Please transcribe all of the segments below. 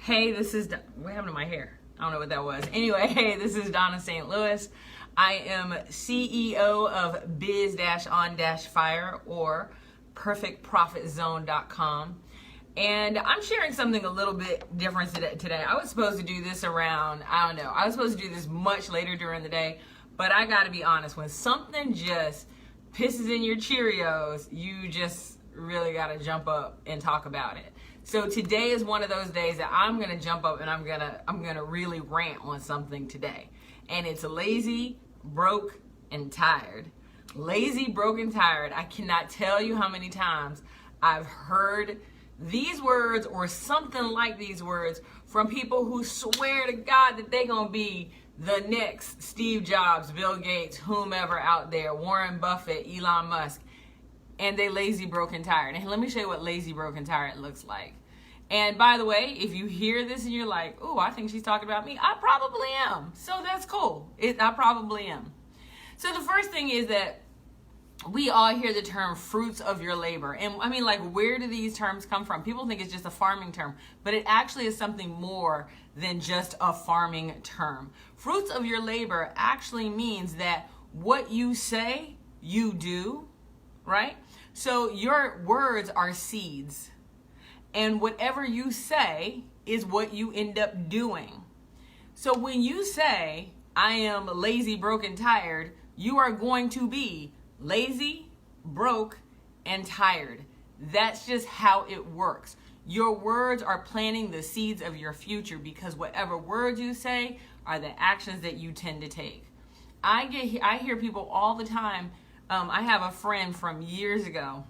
Hey, what happened to my hair? I don't know what that was. Anyway, hey, this is Dawnna St. Louis. I am CEO of Biz-On-Fire or PerfectProfitZone.com. And I'm sharing something a little bit different today. I was supposed to do this around, I don't know, I was supposed to do this much later during the day, but I gotta be honest, when something just pisses in your Cheerios, you just really gotta jump up and talk about it. So today is one of those days that I'm gonna jump up and I'm gonna really rant on something today. And it's lazy, broke, and tired. Lazy, broke, and tired. I cannot tell you how many times I've heard these words or something like these words from people who swear to God that they're gonna be the next Steve Jobs, Bill Gates, whomever out there, Warren Buffett, Elon Musk, and they lazy, broken, tired. And let me show you what lazy, broken, tired looks like. And by the way, if you hear this and you're like, "Ooh, I think she's talking about me," I probably am. So that's cool. I probably am. So the first thing is that we all hear the term fruits of your labor. And I mean, like, where do these terms come from? People think it's just a farming term, but it actually is something more than just a farming term. Fruits of your labor actually means that what you say, you do, right? So your words are seeds. And whatever you say is what you end up doing. So when you say, "I am lazy, broken, tired," you are going to be lazy, broke, and tired. That's just how it works. Your words are planting the seeds of your future because whatever words you say are the actions that you tend to take. I hear people all the time. I have a friend from years ago.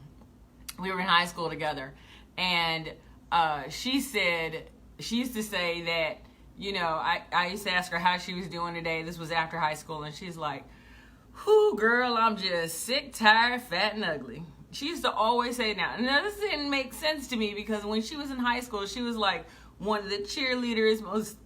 We were in high school together, and she used to say that, you know, I used to ask her how she was doing today. This was after high school, and she's like, "Whoo, girl, I'm just sick, tired, fat, and ugly." She used to always say that. Now, this didn't make sense to me because when she was in high school, she was like one of the cheerleaders, most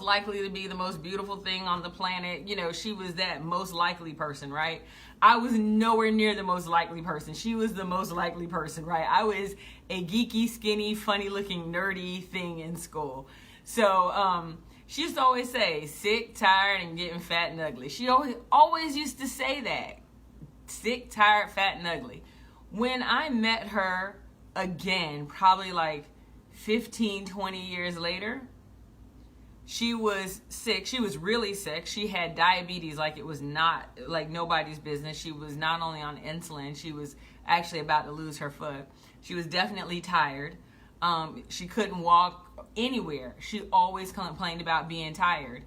likely to be the most beautiful thing on the planet. You know, she was that most likely person, right? I was nowhere near the most likely person. She was the most likely person, right? I was a geeky, skinny, funny-looking, nerdy thing in school. So she used to always say, sick, tired, and getting fat and ugly. She always used to say that. Sick, tired, fat, and ugly. When I met her again, probably like 15, 20 years later, she was sick. She was really sick. She had diabetes like it was not like nobody's business. She was not only on insulin, she was actually about to lose her foot. She was definitely tired. She couldn't walk anywhere. She always complained about being tired.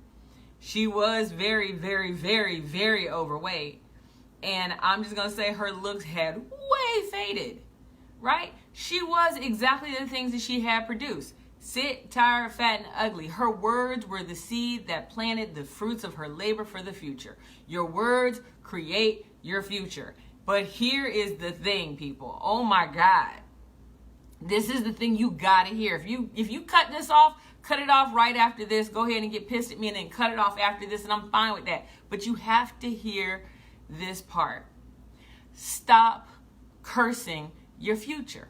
She was very, very, very, very overweight. And I'm just going to say her looks had way faded, right? She was exactly the things that she had produced. Sick, tired, fat, and ugly. Her words were the seed that planted the fruits of her labor for the future. Your words create your future. But here is the thing, people. Oh my God. This is the thing you gotta hear. If you cut this off, cut it off right after this. Go ahead and get pissed at me and then cut it off after this, and I'm fine with that. But you have to hear this part. Stop cursing your future.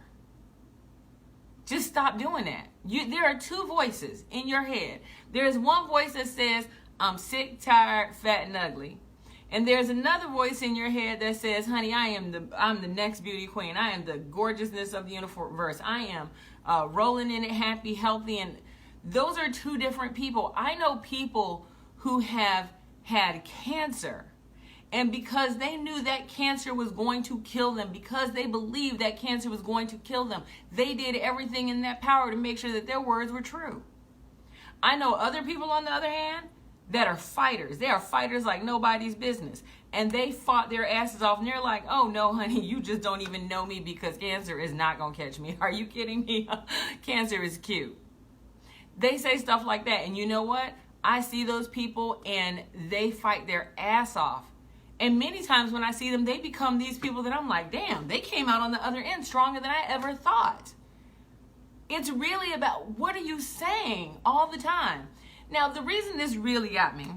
Just stop doing that. There are two voices in your head. There's one voice that says, "I'm sick, tired, fat, and ugly." And there's another voice in your head that says, "Honey, I'm the next beauty queen. I am the gorgeousness of the universe. I am rolling in it, happy, healthy." And those are two different people. I know people who have had cancer. And because they knew that cancer was going to kill them, because they believed that cancer was going to kill them, they did everything in their power to make sure that their words were true. I know other people, on the other hand, that are fighters. They are fighters like nobody's business. And they fought their asses off, and they're like, "Oh, no, honey, you just don't even know me because cancer is not going to catch me. Are you kidding me? Cancer is cute." They say stuff like that. And you know what? I see those people, and they fight their ass off. And many times when I see them, they become these people that I'm like, damn, they came out on the other end stronger than I ever thought. It's really about what are you saying all the time. Now, the reason this really got me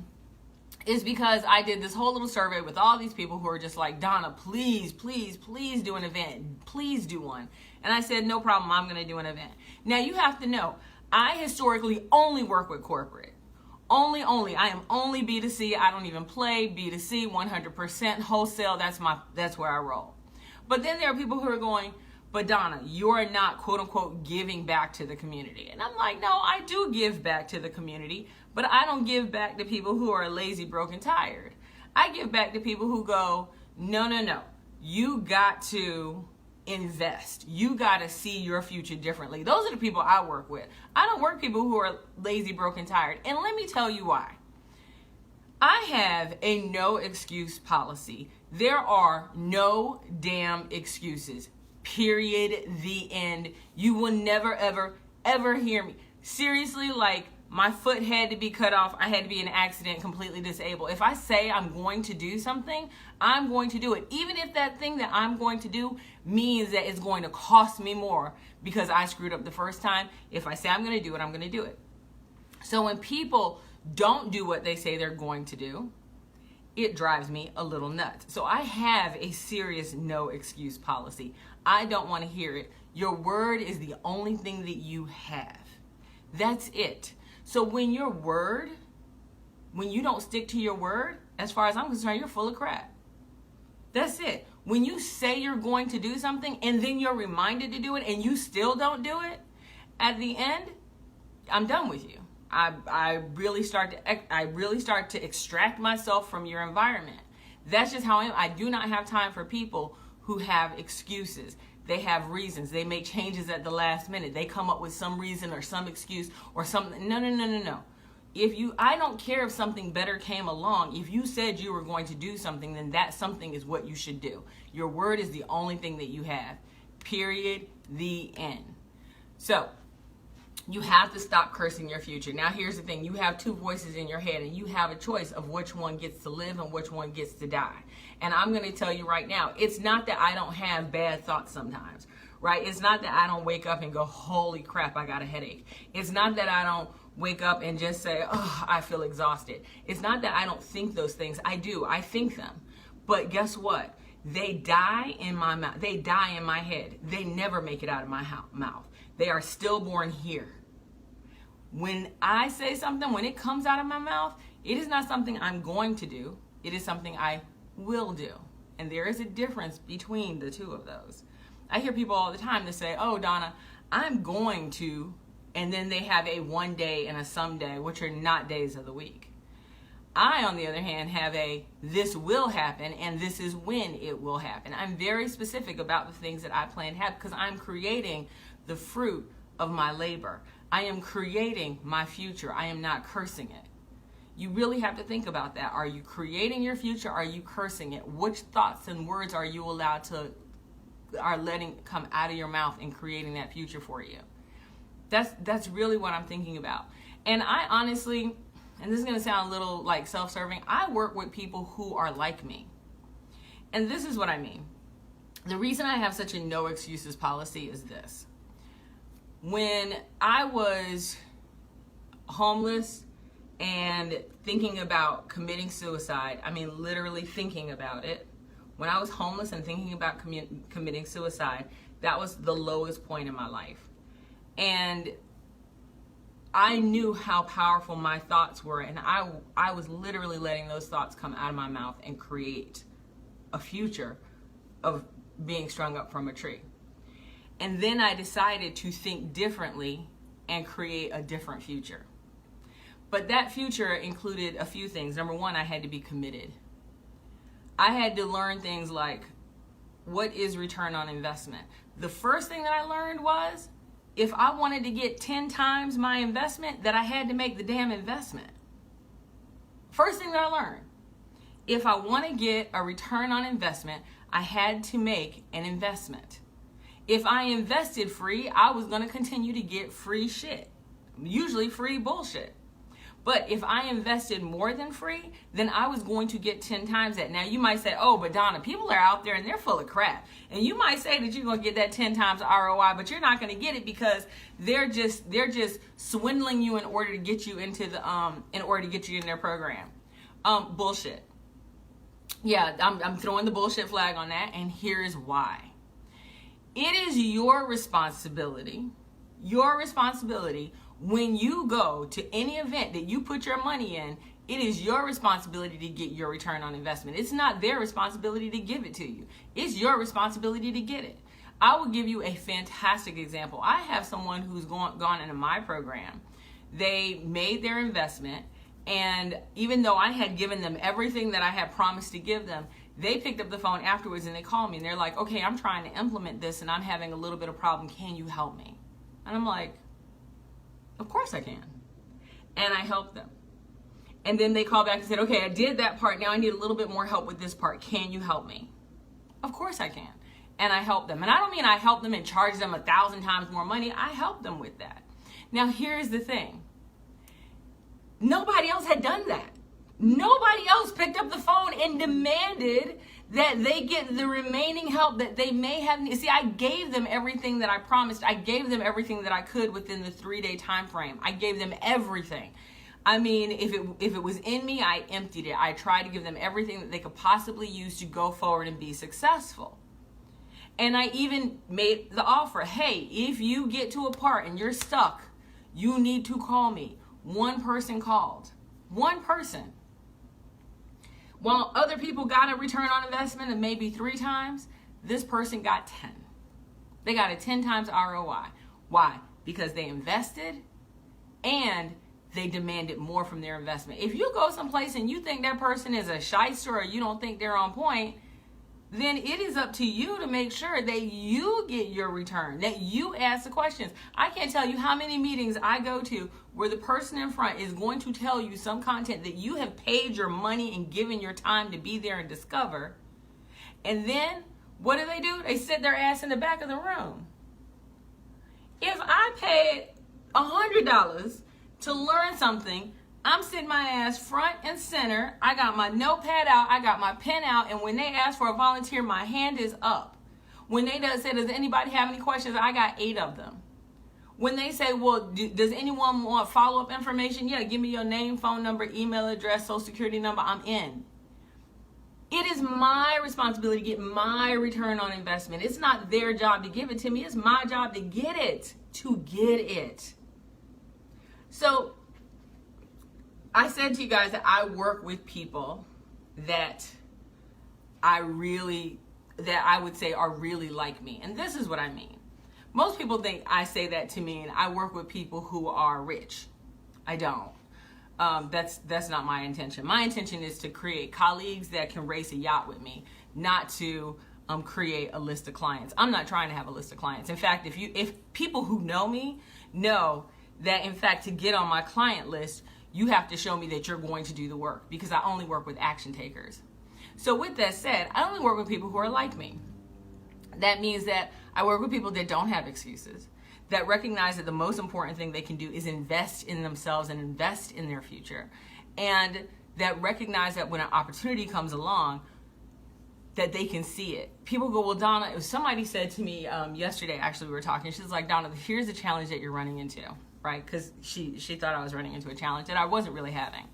is because I did this whole little survey with all these people who are just like, "Dawnna, please, please, please do an event. Please do one." And I said, "No problem, I'm going to do an event." Now, you have to know, I historically only work with corporate. Only. I am only B2C. I don't even play B2C, 100% wholesale. That's where I roll. But then there are people who are going, but Dawnna, you're not quote unquote giving back to the community. And I'm like, no, I do give back to the community, but I don't give back to people who are lazy, broken, tired. I give back to people who go, no. You got to invest. You got to see your future differently. Those are the people I work with. I don't work with people who are lazy, broken, tired. And let me tell you why. I have a no excuse policy. There are no damn excuses. Period. The end. You will never, ever hear me. Seriously, like, my foot had to be cut off. I had to be in an accident, completely disabled. If I say I'm going to do something, I'm going to do it. Even if that thing that I'm going to do means that it's going to cost me more because I screwed up the first time. If I say I'm going to do it, I'm going to do it. So when people don't do what they say they're going to do, it drives me a little nuts. So I have a serious no excuse policy. I don't want to hear it. Your word is the only thing that you have. That's it. So when you don't stick to your word, as far as I'm concerned, you're full of crap. That's it. When you say you're going to do something and then you're reminded to do it and you still don't do it, at the end, I'm done with you. I really start to extract myself from your environment. That's just how I am. I do not have time for people who have excuses. They have reasons. They make changes at the last minute. They come up with some reason or some excuse or something. No. I don't care if something better came along. If you said you were going to do something, then that something is what you should do. Your word is the only thing that you have. Period. The end. So, you have to stop cursing your future. Now, here's the thing. You have two voices in your head, and you have a choice of which one gets to live and which one gets to die. And I'm going to tell you right now, it's not that I don't have bad thoughts sometimes, right? It's not that I don't wake up and go, holy crap, I got a headache. It's not that I don't wake up and just say, oh, I feel exhausted. It's not that I don't think those things. I do. I think them. But guess what? They die in my mouth. They die in my head. They never make it out of my mouth. They are stillborn here. When I say something, when it comes out of my mouth, it is not something I'm going to do. It is something I will do. And there is a difference between the two of those. I hear people all the time that say, oh, Dawnna, I'm going to, and then they have a one day and a someday, which are not days of the week. I, on the other hand, have a this will happen and this is when it will happen. I'm very specific about the things that I plan to have because I'm creating the fruit of my labor. I am creating my future. I am not cursing it. You really have to think about that. Are you creating your future? Are you cursing it? Which thoughts and words are you allowed to, are letting come out of your mouth and creating that future for you? That's really what I'm thinking about. And I honestly, and this is going to sound a little like self-serving, I work with people who are like me. And this is what I mean. The reason I have such a no excuses policy is this. When I was homeless and thinking about committing suicide, I mean literally thinking about it, when I was homeless and thinking about committing suicide, that was the lowest point in my life. And I knew how powerful my thoughts were, and I was literally letting those thoughts come out of my mouth and create a future of being strung up from a tree. And then I decided to think differently and create a different future. But that future included a few things. Number one, I had to be committed. I had to learn things like, what is return on investment? The first thing that I learned was, if I wanted to get 10 times my investment, that I had to make the damn investment. First thing that I learned. If I want to get a return on investment, I had to make an investment. If I invested free, I was going to continue to get free shit. Usually free bullshit. But if I invested more than free, then I was going to get 10 times that. Now you might say, oh, but Dawnna, people are out there and they're full of crap. And you might say that you're going to get that 10 times ROI, but you're not going to get it because they're just swindling you in order to get you into in their program. Bullshit. Yeah, I'm throwing the bullshit flag on that, and here's why. It is your responsibility When you go to any event that you put your money in, it is your responsibility to get your return on investment. It's not their responsibility to give it to you. It's your responsibility to get it. I will give you a fantastic example. I have someone who's gone into my program. They made their investment, and even though I had given them everything that I had promised to give them, they picked up the phone afterwards and they called me and they're like, okay, I'm trying to implement this and I'm having a little bit of problem. Can you help me? And I'm like, of course I can. And I helped them. And then they called back and said, okay, I did that part. Now I need a little bit more help with this part. Can you help me? Of course I can. And I helped them. And I don't mean I helped them and charged them 1,000 times more money. I helped them with that. Now here's the thing. Nobody else had done that. Nobody else picked up the phone and demanded that they get the remaining help that they may have needed. See, I gave them everything that I promised. I gave them everything that I could within the 3-day time frame. I gave them everything. I mean, if it was in me, I emptied it. I tried to give them everything that they could possibly use to go forward and be successful. And I even made the offer, hey, if you get to a part and you're stuck, you need to call me. One person called. One person. While other people got a return on investment of maybe 3 times, this person got 10. They got a 10 times ROI. Why? Because they invested and they demanded more from their investment. If you go someplace and you think that person is a shyster or you don't think they're on point, then it is up to you to make sure that you get your return, that you ask the questions. I can't tell you how many meetings I go to where the person in front is going to tell you some content that you have paid your money and given your time to be there and discover. And then what do? They sit their ass in the back of the room. If I paid $100 to learn something, I'm sitting my ass front and center. I got my notepad out. I got my pen out. And when they ask for a volunteer, my hand is up. When they say, does anybody have any questions? I got 8 of them. When they say, well, does anyone want follow-up information? Yeah, give me your name, phone number, email address, social security number. I'm in. It is my responsibility to get my return on investment. It's not their job to give it to me. It's my job to get it. So I said to you guys that I work with people that I would say are really like me. And this is what I mean. Most people think I say that to mean I work with people who are rich. I don't. That's not my intention. My intention is to create colleagues that can race a yacht with me, not to create a list of clients. I'm not trying to have a list of clients. In fact, if people who know me know that, in fact, to get on my client list, you have to show me that you're going to do the work, because I only work with action takers. So with that said, I only work with people who are like me. That means that I work with people that don't have excuses, that recognize that the most important thing they can do is invest in themselves and invest in their future, and that recognize that when an opportunity comes along, that they can see it. People go, well, Dawnna, somebody said to me yesterday, actually we were talking, she's like, Dawnna, here's the challenge that you're running into. Right? Because she thought I was running into a challenge that I wasn't really having.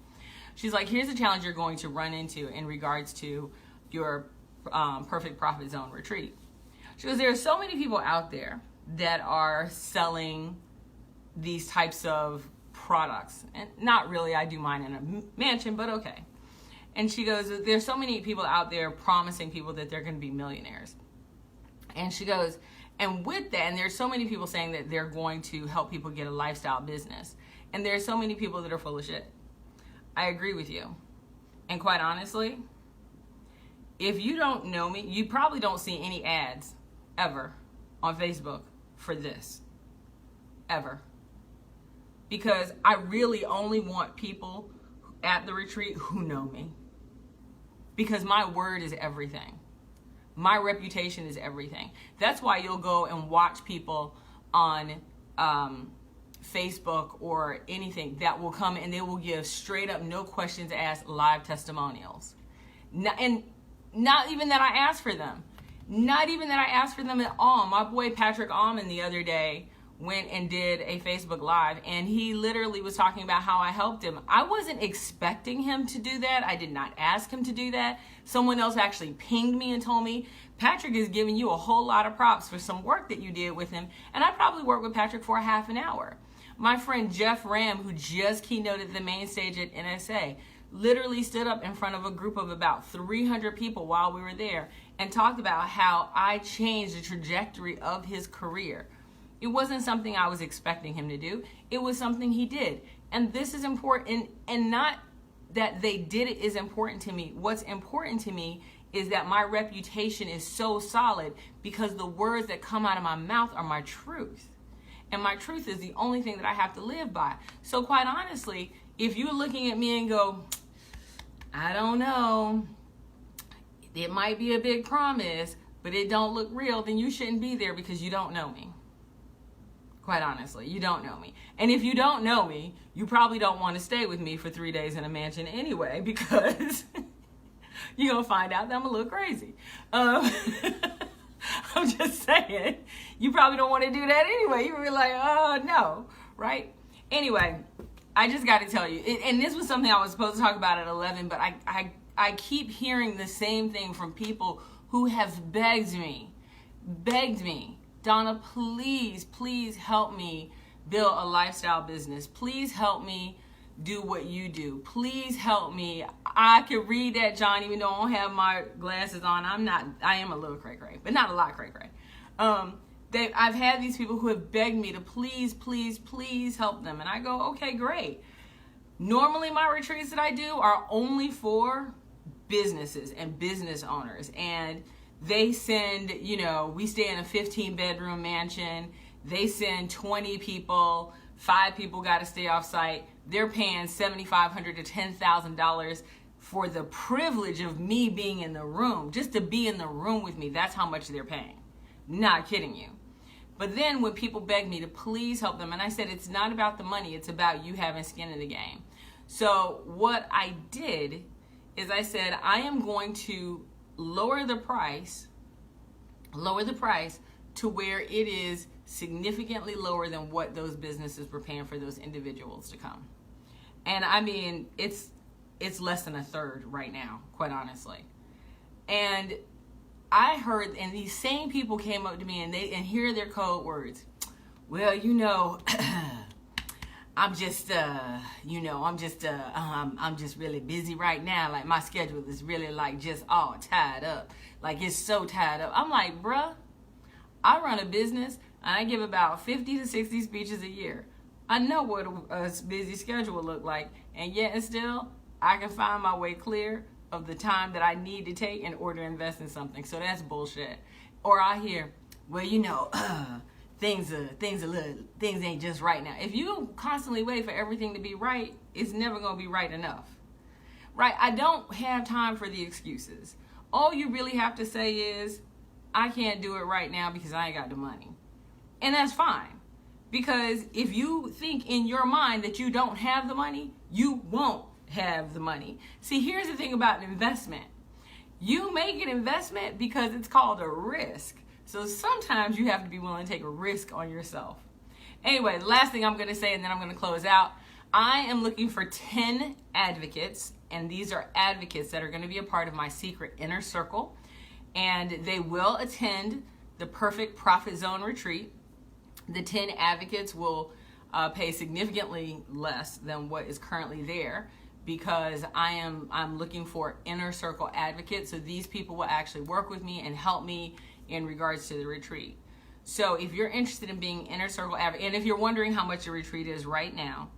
She's like, here's the challenge you're going to run into in regards to your Perfect Profit Zone retreat. She goes, there are so many people out there that are selling these types of products. And not really, I do mine in a mansion, but okay. And she goes, there's so many people out there promising people that they're going to be millionaires. And she goes, and with that, and there's so many people saying that they're going to help people get a lifestyle business. And there's so many people that are full of shit. I agree with you. And quite honestly, if you don't know me, you probably don't see any ads ever on Facebook for this. Ever. Because I really only want people at the retreat who know me. Because my word is everything. My reputation is everything. That's why you'll go and watch people on Facebook or anything that will come and they will give straight up, no questions asked, live testimonials. And not even that I asked for them. Not even that I asked for them at all. My boy Patrick Almond the other day went and did a Facebook Live, and he literally was talking about how I helped him. I wasn't expecting him to do that. I did not ask him to do that. Someone else actually pinged me and told me, Patrick is giving you a whole lot of props for some work that you did with him. And I probably worked with Patrick for a half an hour. My friend Jeff Ram, who just keynoted the main stage at NSA, literally stood up in front of a group of about 300 people while we were there and talked about how I changed the trajectory of his career. It wasn't something I was expecting him to do. It was something he did. And this is important, and not that they did it is important to me. What's important to me is that my reputation is so solid because the words that come out of my mouth are my truth. And my truth is the only thing that I have to live by. So quite honestly, if you're looking at me and go, I don't know, it might be a big promise, but it don't look real, then you shouldn't be there because you don't know me. Quite honestly, you don't know me. And if you don't know me, you probably don't want to stay with me for 3 days in a mansion anyway, because you're going to find out that I'm a little crazy. I'm just saying, you probably don't want to do that anyway. You'll be like, oh, no, right? Anyway, I just got to tell you, and this was something I was supposed to talk about at 11, but I keep hearing the same thing from people who have begged me, Dawnna, please help me build a lifestyle business. Please help me do what you do. Please help me. I can read that, John, even though I don't have my glasses on. I am a little cray-cray, but not a lot cray-cray. I've had these people who have begged me to please help them. And I go, okay, great. Normally my retreats that I do are only for businesses and business owners. And they send, we stay in a 15-bedroom mansion. They send 20 people. 5 people got to stay off site. They're paying $7,500 to $10,000 for the privilege of me being in the room. Just to be in the room with me, that's how much they're paying. Not kidding you. But then when people beg me to please help them, and I said it's not about the money, it's about you having skin in the game. So what I did is I said I am going to lower the price to where it is significantly lower than what those businesses were paying for those individuals to come. And I mean, it's less than a third right now, quite honestly. And I heard, and these same people came up to me and here are their code words. Well, I'm just really busy right now. Like my schedule is really like just all tied up. Like it's so tied up. I'm like, bruh, I run a business and I give about 50 to 60 speeches a year. I know what a busy schedule look like, and yet and still I can find my way clear of the time that I need to take in order to invest in something. So that's bullshit. Or I hear, well, things ain't just right now. If you constantly wait for everything to be right, it's never going to be right enough. Right? I don't have time for the excuses. All you really have to say is, I can't do it right now because I ain't got the money. And that's fine. Because if you think in your mind that you don't have the money, you won't have the money. See, here's the thing about an investment. You make an investment because it's called a risk. So sometimes you have to be willing to take a risk on yourself. Anyway, the last thing I'm going to say, and then I'm going to close out. I am looking for 10 advocates, and these are advocates that are going to be a part of my secret inner circle. And they will attend the Perfect Profit Zone retreat. The 10 advocates will pay significantly less than what is currently there, because I'm looking for inner circle advocates. So these people will actually work with me and help me in regards to the retreat. So if you're interested in being inner circle advocate, and if you're wondering how much the retreat is right now,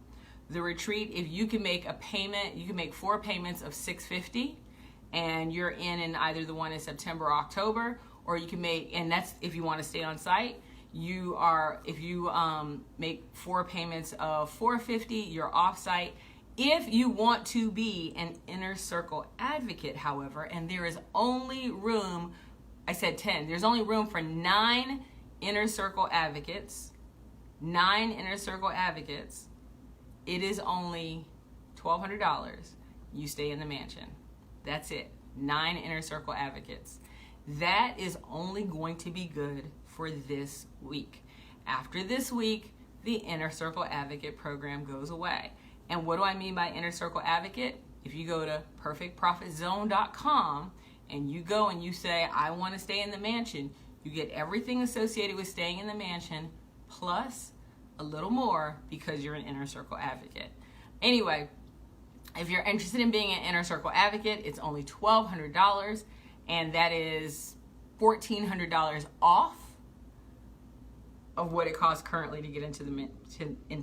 the retreat, if you can make a payment, you can make 4 payments of $650, and you're in either the one in September or October, or you can make, and that's if you want to stay on site. If you make 4 payments of $450, you're off site. If you want to be an inner circle advocate, however, and there is only room, I said 10, there's only room for 9 inner circle advocates. 9 inner circle advocates. It is only $1,200. You stay in the mansion. That's it. 9 inner circle advocates. That is only going to be good for this week. After this week, the Inner Circle Advocate program goes away. And what do I mean by Inner Circle Advocate? If you go to perfectprofitzone.com and you go and you say, I want to stay in the mansion, you get everything associated with staying in the mansion, plus a little more because you're an inner circle advocate. Anyway, if you're interested in being an inner circle advocate, it's only $1,200, and that is $1,400 off of what it costs currently to get into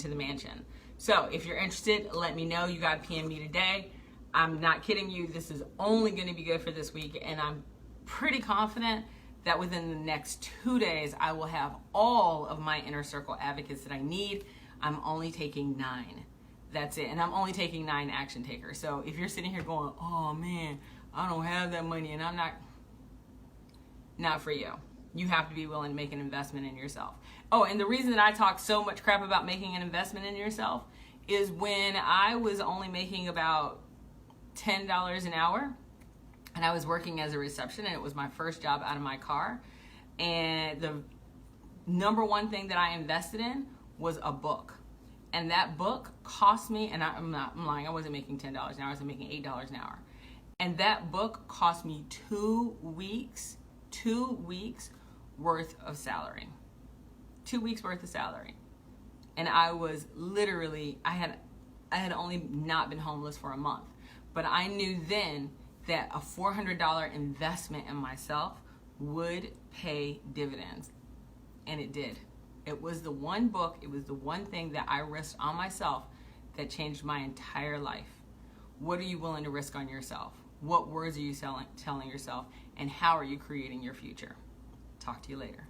the mansion. So if you're interested, let me know. You got to PM me today. I'm not kidding you. This is only going to be good for this week, and I'm pretty confident that within the next 2 days, I will have all of my inner circle advocates that I need. I'm only taking 9. That's it. And I'm only taking 9 action takers. So if you're sitting here going, oh man, I don't have that money and I'm not for you. You have to be willing to make an investment in yourself. Oh, and the reason that I talk so much crap about making an investment in yourself is when I was only making about $10 an hour and I was working as a reception, and it was my first job out of my car. And the number one thing that I invested in was a book. And that book cost me, and I'm lying, I wasn't making $10 an hour, I was making $8 an hour. And that book cost me 2 weeks worth of salary. 2 weeks worth of salary. And I was literally, I had only not been homeless for a month. But I knew then that a $400 investment in myself would pay dividends. And it did. It was the one book, it was the one thing that I risked on myself that changed my entire life. What are you willing to risk on yourself? What words are you telling yourself? And how are you creating your future? Talk to you later.